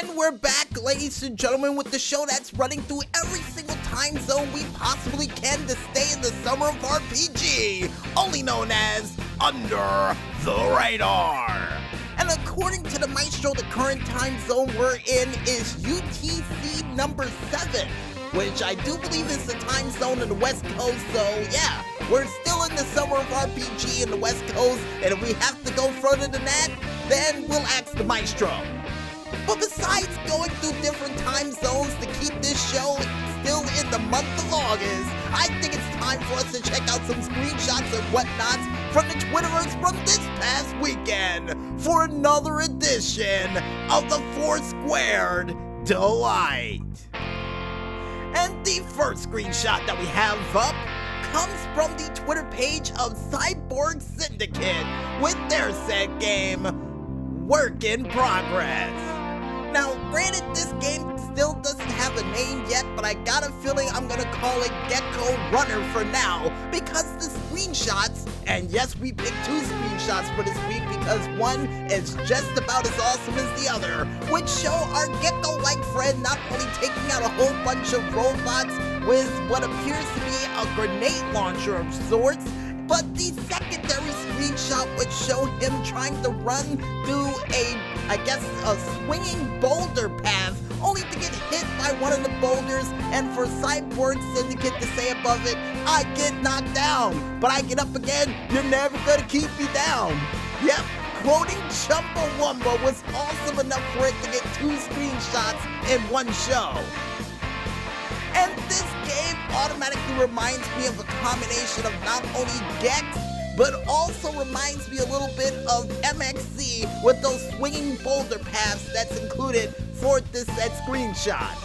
And we're back, ladies and gentlemen, with the show that's running through every single time zone we possibly can to stay in the summer of RPG, only known as Under the Radar. And according to the Maestro, the current time zone we're in is UTC number 7, which I do believe is the time zone in the West Coast, so yeah, we're still in the summer of RPG in the West Coast, and if we have to go further than that, then we'll ask the Maestro. But besides going through different time zones to keep this show still in the month of August, I think it's time for us to check out some screenshots and whatnots from the Twitterers from this past weekend for another edition of the Foursquared Delight. And the first screenshot that we have up comes from the Twitter page of Cyborg Syndicate with their said game, Work in Progress. Now, granted, this game still doesn't have a name yet, but I got a feeling I'm gonna call it Gecko Runner for now, because the screenshots, and yes, we picked 2 screenshots for this week because one is just about as awesome as the other, which show our gecko-like friend not only taking out a whole bunch of robots with what appears to be a grenade launcher of sorts, but the secondary screenshot would show him trying to run through a swinging boulder path, only to get hit by one of the boulders, and for Cyborg Syndicate to say above it, I get knocked down, but I get up again, you're never gonna keep me down. Yep, quoting Chumbawamba was awesome enough for it to get 2 screenshots in one show. And this game automatically reminds me of a combination of not only Gex, but also reminds me a little bit of MXC with those swinging boulder paths that's included for this said screenshot.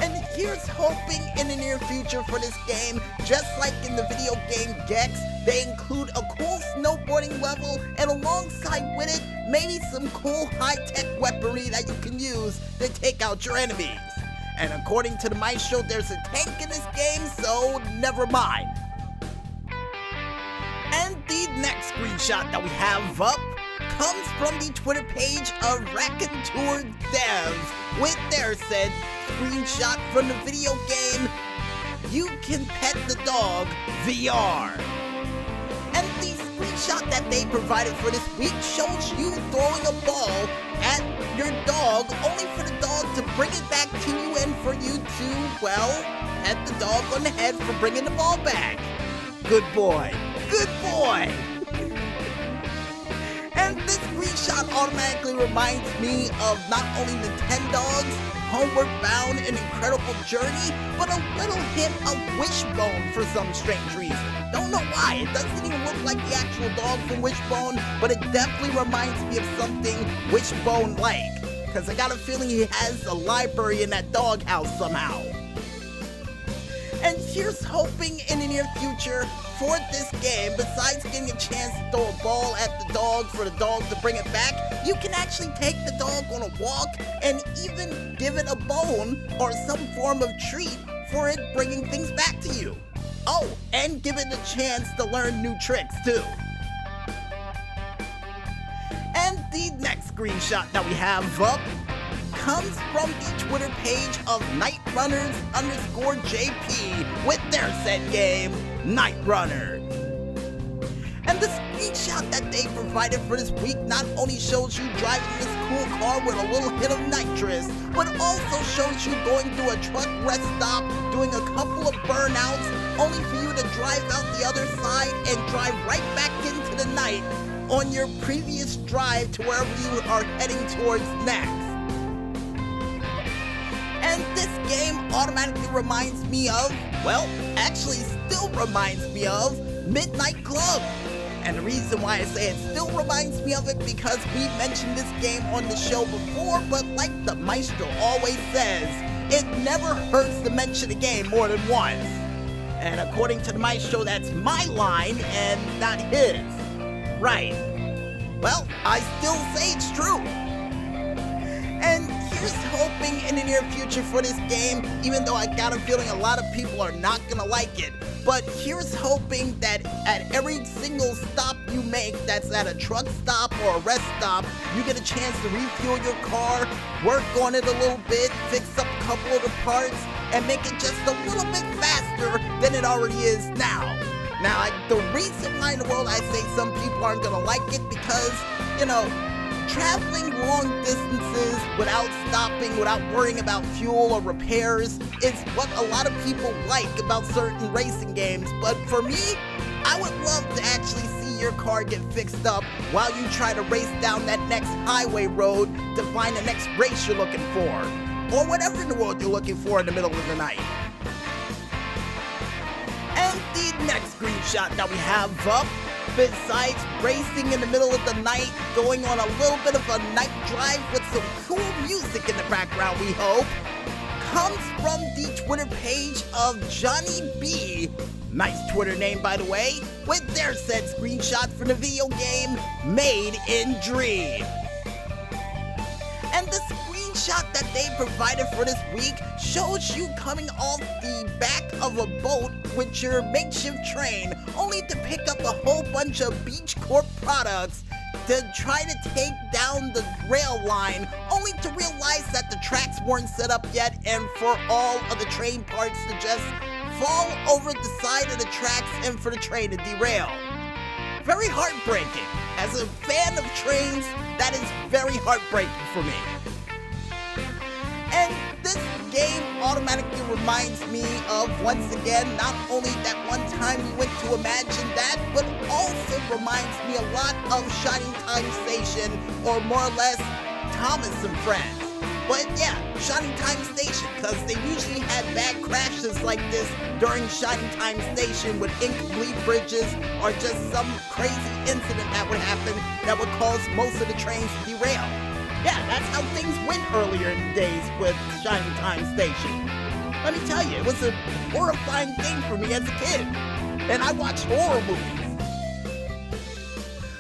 And here's hoping in the near future for this game, just like in the video game Gex, they include a cool snowboarding level and alongside with it, maybe some cool high-tech weaponry that you can use to take out your enemies. And according to the Maestro, there's a tank in this game, so never mind. And the next screenshot that we have up comes from the Twitter page of Raconteur Devs with their said screenshot from the video game You Can Pet the Dog VR. And the screenshot that they provided for this week shows you throwing a ball at your dog, only for the dog to bring it back to you and for you to, well, pat the dog on the head for bringing the ball back. Good boy. Good boy. And this screenshot automatically reminds me of not only Nintendo's Homeward Bound An Incredible Journey, but a little hint of Wishbone for some strange reason. Don't know why, it doesn't even look like the actual dog from Wishbone, but it definitely reminds me of something Wishbone-like, because I got a feeling he has a library in that doghouse somehow. And here's hoping in the near future for this game, besides getting a chance to throw a ball at the dog for the dog to bring it back, you can actually take the dog on a walk and even give it a bone or some form of treat for it bringing things back to you. Oh, and give it a chance to learn new tricks too. And the next screenshot that we have up comes from the Twitter page of Nightrunners_JP with their said game, Nightrunner. And the screenshot that they provided for this week not only shows you driving this cool car with a little hit of nitrous, but also shows you going through a truck rest stop, doing a couple of burnouts, only for you to drive out the other side and drive right back into the night on your previous drive to wherever you are heading towards next. And this game automatically reminds me of, well, actually still reminds me of Midnight Club. And the reason why I say it still reminds me of it because we mentioned this game on the show before, but like the Maestro always says, it never hurts to mention a game more than once. And according to the Maestro, that's my line and not his. Right. Well, I still say it's true. And here's hoping in the near future for this game, even though I got a feeling a lot of people are not gonna like it, But here's hoping that at every single stop you make that's at a truck stop or a rest stop, you get a chance to refuel your car, work on it a little bit, fix up a couple of the parts, and make it just a little bit faster than it already is now. Now, the reason why in the world I say some people aren't going to like it because, traveling long distances without stopping, without worrying about fuel or repairs is what a lot of people like about certain racing games. But for me, I would love to actually see your car get fixed up while you try to race down that next highway road to find the next race you're looking for, or whatever in the world you're looking for in the middle of the night. And the next screenshot that we have up, besides racing in the middle of the night, going on a little bit of a night drive with some cool music in the background, we hope, comes from the Twitter page of Johnny B. Nice Twitter name, by the way, with their said screenshot from the video game Made in Dream. And the screenshot that they provided for this week shows you coming off the back of a boat with your makeshift train, only to pick up a whole bunch of Beach Corp products to try to take down the rail line, only to realize that the tracks weren't set up yet and for all of the train parts to just fall over the side of the tracks and for the train to derail. Very heartbreaking. As a fan of trains, that is very heartbreaking for me. And this game automatically reminds me of, once again, not only that one time we went to Imagine That, but also reminds me a lot of Shining Time Station, or more or less, Thomas and Friends. But yeah, Shining Time Station, because they usually had bad crashes like this during Shining Time Station with incomplete bridges or just some crazy incident that would happen that would cause most of the trains to derail. Yeah, that's how things went earlier in the days with Shining Time Station. Let me tell you, it was a horrifying thing for me as a kid. And I watched horror movies.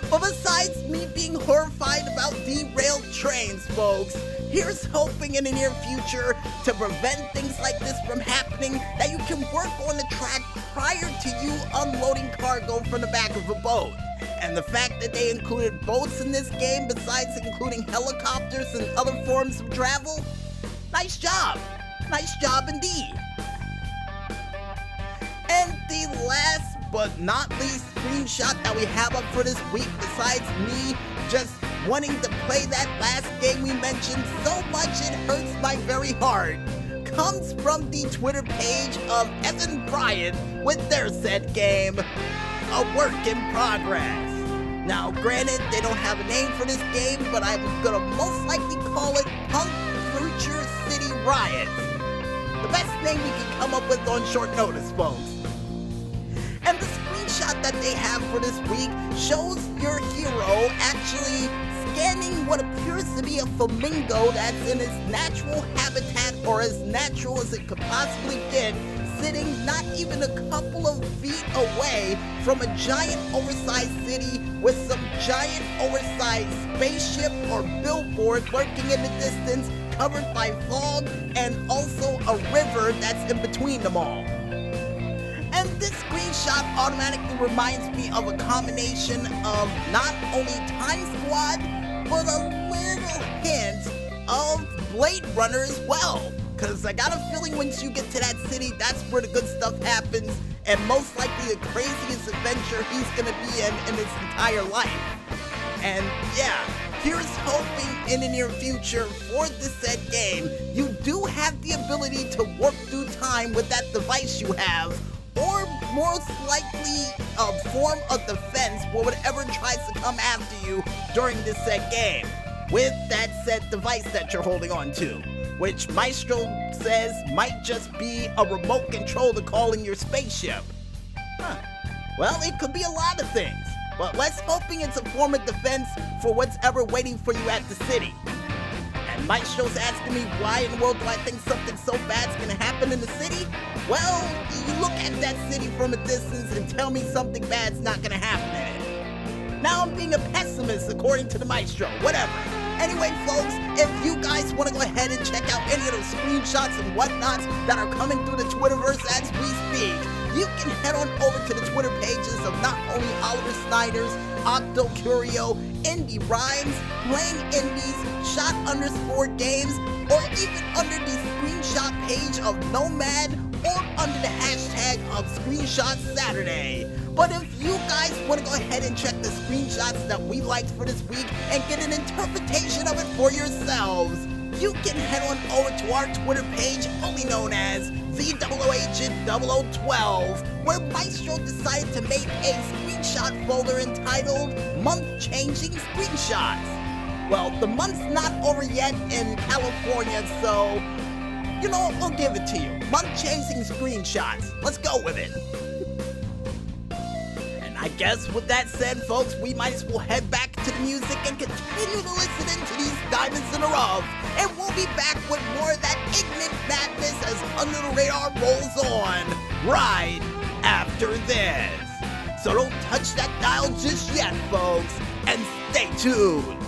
But besides me being horrified about derailed trains, folks, here's hoping in the near future to prevent things like this from happening that you can work on the track prior to you unloading cargo from the back of a boat. And the fact that they included boats in this game besides including helicopters and other forms of travel, nice job. Nice job indeed. And the last but not least screenshot that we have up for this week, besides me just wanting to play that last game we mentioned so much it hurts my very heart, comes from the Twitter page of Evan Bryant with their said game, A Work in Progress. Now, granted, they don't have a name for this game, but I'm gonna most likely call it Punk Future City Riot. The best name we can come up with on short notice, folks. And the screenshot that they have for this week shows your hero actually scanning what appears to be a flamingo that's in its natural habitat, or as natural as it could possibly get, sitting not even a couple of feet away from a giant oversized city with some giant oversized spaceship or billboard lurking in the distance, covered by fog, and also a river that's in between them all. And this screenshot automatically reminds me of a combination of not only Time Squad, but a little hint of Blade Runner as well. Because I got a feeling once you get to that city, that's where the good stuff happens, and most likely the craziest adventure he's gonna be in his entire life. And yeah, here's hoping in the near future for this said game, you do have the ability to warp through time with that device you have, or most likely a form of defense for whatever tries to come after you during this said game, with that said device that you're holding on to, which Maestro says might just be a remote control to call in your spaceship. Well, it could be a lot of things, but let's hoping it's a form of defense for what's ever waiting for you at the city. And Maestro's asking me why in the world do I think something so bad's gonna happen in the city? Well, you look at that city from a distance and tell me something bad's not gonna happen in it. Now I'm being a pessimist according to the Maestro, whatever. Anyway, folks, if you guys want to go ahead and check out any of those screenshots and whatnots that are coming through the Twitterverse as we speak, you can head on over to the Twitter pages of not only Oliver Snyder's, Octo Curio, Indie Rhymes, Playing Indies, Shot_Games, or even under the screenshot page of Nomad, or under the hashtag of Screenshot Saturday. But if you guys want to go ahead and check the screenshots that we liked for this week and get an interpretation of it for yourselves, you can head on over to our Twitter page, only known as the Agent 0012, where Maestro decided to make a screenshot folder entitled Month Changing Screenshots. Well, the month's not over yet in California, so you know what, we'll give it to you. Month-changing screenshots. Let's go with it. And I guess with that said, folks, we might as well head back to the music and continue to listen into these diamonds in the rough. And we'll be back with more of that ignorant madness as Under the Radar rolls on right after this. So don't touch that dial just yet, folks, and stay tuned.